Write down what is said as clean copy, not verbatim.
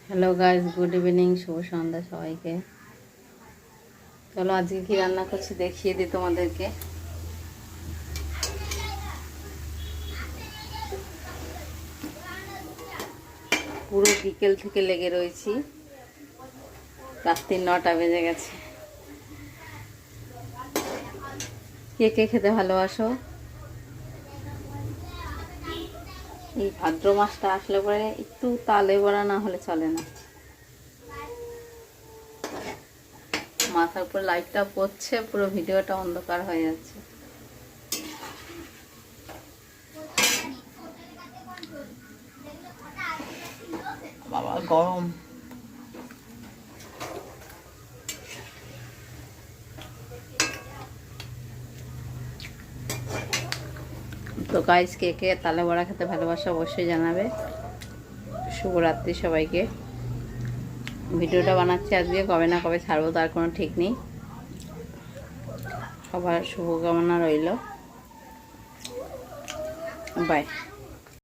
Hello guys, good evening, শুভ সন্ধ্যা সবাইকে। চলো আজকে কি রান্না করছি দেখিয়ে দিই তোমাদেরকে। পুরো বিকেল থেকে লেগে রয়েছি, রাত্রি 9টা বেজে গেছে। কে কে খেতে ভালোবাসো? এই ভাদ্র মাসটা আসলে পরে একটু তালে বড়া না হলে চলে না। মাথার উপর লাইটটা পড়ছে, পুরো ভিডিওটা অন্ধকার হয়ে যাচ্ছে। বাবা গরম। তো গাইস, কে কে তালে বড়া খেতে ভালোবাসো অবশ্যই জানাবে। শুভরাত্রি সবাইকে। ভিডিওটা বানাচ্ছি আজকে, কবে না কবে ছাড়বো তার কোনো ঠিক নেই। সবার শুভকামনা রইল। বাই।